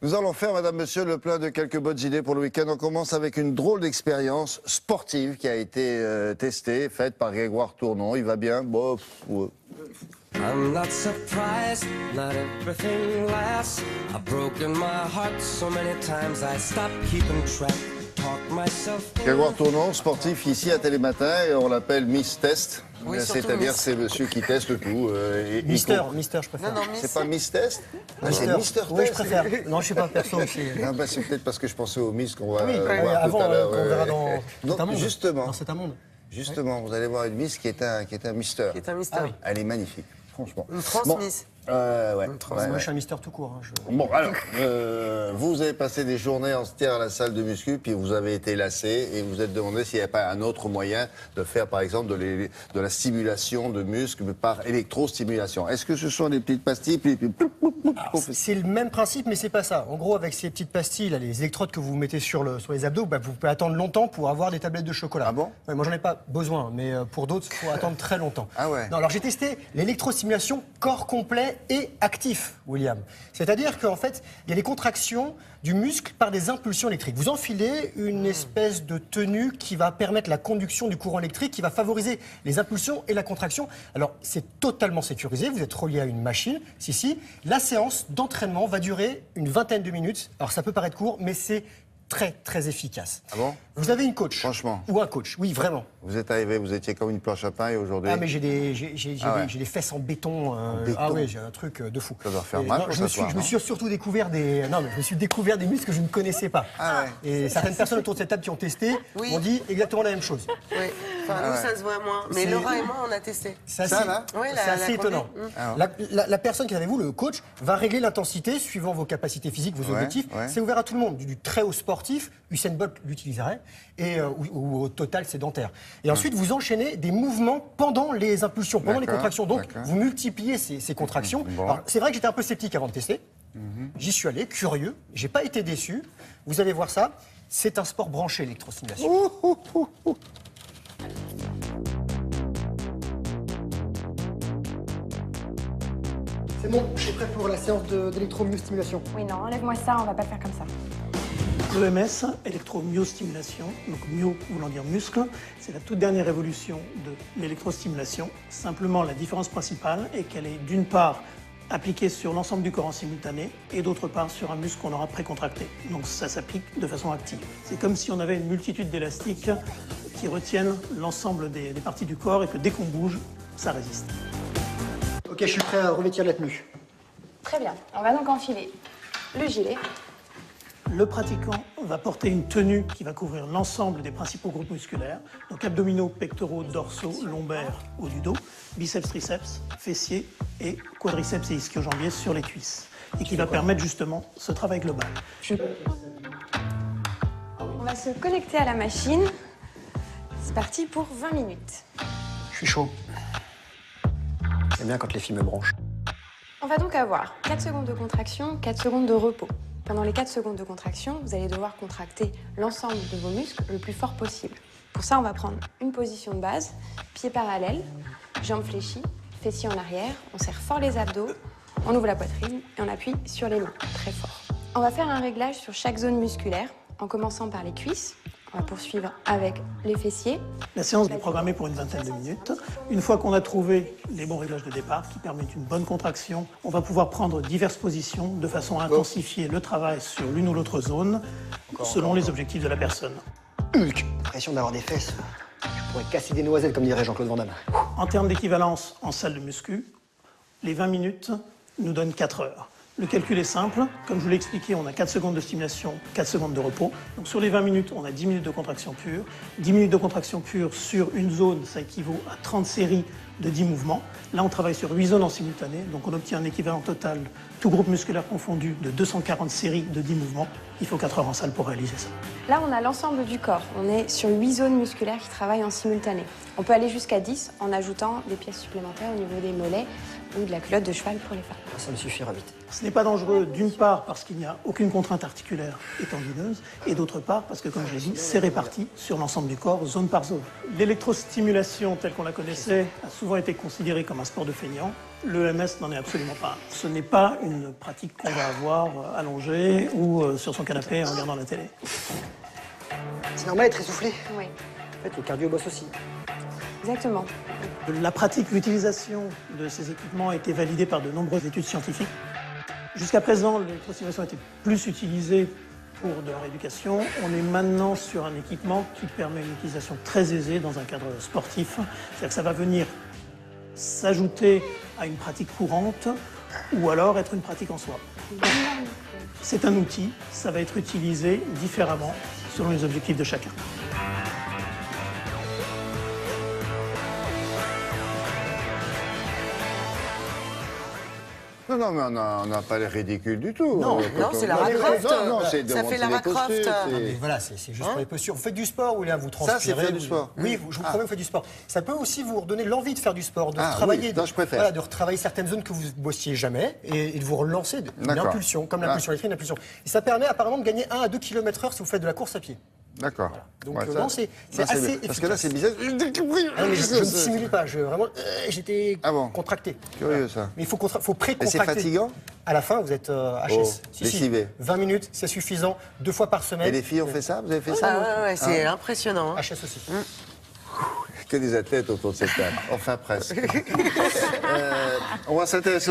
Nous allons faire, madame, monsieur, le plein de quelques bonnes idées pour le week-end. On commence avec une drôle d'expérience sportive qui a été testée, faite par Grégoire Tournon. Il va bien? Bon, ouais. I'm not surprised, not everything lasts. I've broken my heart so many times I stopped keeping track. Talk myself. Grégoire Tournon, sportif ici à Télématin, et on l'appelle Miss Test. Oui, c'est-à-dire c'est monsieur qui teste tout. Mister, je préfère. Non, C'est pas Miss Test? Ah, c'est Mister. Mister Test. Oui, je préfère. Non, je sais pas, perso. Ah, bah, c'est peut-être parce que je pensais au Miss qu'on va Oui, voir avant, tout à l'heure. qu'on verra dans Donc, C'est un monde. justement, Dans C'est un monde. Justement, vous allez voir une Miss qui est un Mister. Qui est un mystère. Ah oui. Elle est magnifique, franchement. Une transmise. Ouais. Moi, je suis un Mister tout court. Hein, Bon, alors, vous avez passé des journées entières à la salle de muscu, puis vous avez été lassé, et vous vous êtes demandé s'il n'y avait pas un autre moyen de faire, par exemple, de la stimulation de muscles mais par électrostimulation. Est-ce que ce sont des petites pastilles, puis C'est le même principe, mais c'est pas ça. En gros, avec ces petites pastilles, là, les électrodes que vous mettez sur les abdos, bah, vous pouvez attendre longtemps pour avoir des tablettes de chocolat. Ah bon? Ouais, moi, j'en ai pas besoin, mais pour d'autres, il faut attendre très longtemps. Ah ouais. Non, alors j'ai testé l'électrostimulation corps complet et actif, William. C'est-à-dire qu'en fait, il y a les contractions du muscle par des impulsions électriques. Vous enfilez une espèce de tenue qui va permettre la conduction du courant électrique, qui va favoriser les impulsions et la contraction. Alors, c'est totalement sécurisé, vous êtes relié à une machine. Si. La séance d'entraînement va durer une vingtaine de minutes. Alors, ça peut paraître court, mais c'est très efficace. Ah bon? Vous avez une coach. Franchement. Ou un coach, oui, vraiment. vous êtes arrivé, vous étiez comme une planche à pain, et aujourd'hui... Ah, mais j'ai des fesses en béton. Ah oui, j'ai un truc de fou. Ça doit faire Et mal non, pour je me s'asseoir, suis surtout découvert des... Non, mais je me suis découvert des muscles que je ne connaissais pas. Ah ouais. Et certaines personnes autour de cette table qui ont testé Oui. ont dit exactement la même chose. Oui. Enfin, nous, ça se voit moins. Mais C'est- Laura et moi, on a testé. C'est Ça, assez, là Oui, c'est assez la étonnant. première. La personne qui est avec vous, le coach, va régler l'intensité suivant vos capacités physiques, vos objectifs. ouais. C'est ouvert à tout le monde, du très haut sportif, Usain Bolt l'utiliserait, et ou au total sédentaire. Et ensuite, vous enchaînez des mouvements pendant les impulsions, pendant les D'accord, contractions. Donc, d'accord. vous multipliez ces contractions. Bon. Alors, c'est vrai que j'étais un peu sceptique avant de tester. J'y suis allé, curieux. J'ai pas été déçu. Vous allez voir ça. C'est un sport branché, l'électrostimulation. C'est bon, je suis prêt pour la séance d'électromyostimulation. Oui, non, enlève-moi ça, on va pas le faire comme ça. L'EMS, électromyostimulation, donc myo voulant dire muscle, c'est la toute dernière évolution de l'électrostimulation. Simplement, la différence principale est qu'elle est d'une part appliquée sur l'ensemble du corps en simultané et d'autre part sur un muscle qu'on aura précontracté. Donc ça s'applique de façon active. C'est comme si on avait une multitude d'élastiques qui retiennent l'ensemble des parties du corps et que dès qu'on bouge, ça résiste. Ok, je suis prêt à revêtir la tenue. Très bien, on va donc enfiler le gilet. Le pratiquant va porter une tenue qui va couvrir l'ensemble des principaux groupes musculaires, donc abdominaux, pectoraux, dorsaux, lombaires, haut du dos, biceps, triceps, fessiers et quadriceps et ischio-jambiers sur les cuisses, et qui va permettre justement ce travail global. On va se connecter à la machine. C'est parti pour 20 minutes. Je suis chaud. J'aime bien quand les filles me branchent. On va donc avoir 4 secondes de contraction, 4 secondes de repos. Pendant les 4 secondes de contraction, vous allez devoir contracter l'ensemble de vos muscles le plus fort possible. Pour ça, on va prendre une position de base, pieds parallèles, jambes fléchies, fessiers en arrière, on serre fort les abdos, on ouvre la poitrine et on appuie sur les mains, très fort. On va faire un réglage sur chaque zone musculaire, en commençant par les cuisses. On va poursuivre avec les fessiers. La séance est programmée pour une vingtaine de minutes. Une fois qu'on a trouvé les bons réglages de départ qui permettent une bonne contraction, on va pouvoir prendre diverses positions de façon à intensifier le travail sur l'une ou l'autre zone selon les objectifs de la personne. Hulk, l'impression d'avoir des fesses. Je pourrais casser des noisettes, comme dirait Jean-Claude Van Damme. En termes d'équivalence en salle de muscu, les 20 minutes nous donnent 4 heures. Le calcul est simple. Comme je vous l'ai expliqué, on a 4 secondes de stimulation, 4 secondes de repos. Donc sur les 20 minutes, on a 10 minutes de contraction pure. 10 minutes de contraction pure sur une zone, ça équivaut à 30 séries de 10 mouvements. Là, on travaille sur 8 zones en simultané. Donc on obtient un équivalent total, tout groupe musculaire confondu, de 240 séries de 10 mouvements. Il faut 4 heures en salle pour réaliser ça. Là, on a l'ensemble du corps. On est sur 8 zones musculaires qui travaillent en simultané. On peut aller jusqu'à 10 en ajoutant des pièces supplémentaires au niveau des mollets ou de la culotte de cheval pour les femmes. Ça me suffira vite. Ce n'est pas dangereux, d'une part, parce qu'il n'y a aucune contrainte articulaire et tendineuse, et d'autre part, parce que, comme je l'ai dit, c'est réparti sur l'ensemble du corps, zone par zone. L'électrostimulation, telle qu'on la connaissait, a souvent été considérée comme un sport de feignant. L'EMS n'en est absolument pas un. Ce n'est pas une pratique qu'on va avoir allongée ou sur son canapé en regardant la télé. C'est normal d'être essoufflé. Oui, En fait, le cardio bosse aussi. exactement. La pratique, l'utilisation de ces équipements a été validée par de nombreuses études scientifiques. Jusqu'à présent, l'électrostimulation était plus utilisée pour de la rééducation. On est maintenant sur un équipement qui permet une utilisation très aisée dans un cadre sportif. C'est-à-dire que ça va venir s'ajouter à une pratique courante ou alors être une pratique en soi. C'est un outil, ça va être utilisé différemment selon les objectifs de chacun. Non, mais on n'a pas l'air ridicule du tout. Non, non, c'est Lara Croft. Non, c'est de Ça fait montrer Lara les postures, Croft. c'est- Non, mais voilà, c'est juste pour les postures. Vous faites du sport, William, vous transpirez. c'est faire du vous- sport. Oui, je vous promets, vous faites du sport. Ça peut aussi vous redonner l'envie de faire du sport, de Ah, retravailler, oui, non, je préfère. voilà, de retravailler certaines zones que vous bossiez jamais et de vous relancer une D'accord. impulsion, comme l'impulsion Ah. électrique, une impulsion. Et ça permet apparemment de gagner 1 à 2 km/h si vous faites de la course à pied. D'accord. Donc, Ouais, non, c'est bien. assez Parce que là, c'est bizarre. Ah non, mais je ne simule pas, j'étais Ah bon. contracté. Curieux, ça. Mais il faut Et pré-contracter. c'est fatigant? À la fin, vous êtes HS. Oh, lessivé. 20 minutes, c'est suffisant, 2 fois par semaine. Et les filles ont fait ça? Vous avez fait ça? Ah ouais, c'est impressionnant. hein. HS aussi. Que des athlètes autour de cette table. Enfin, presque. On va s'intéresser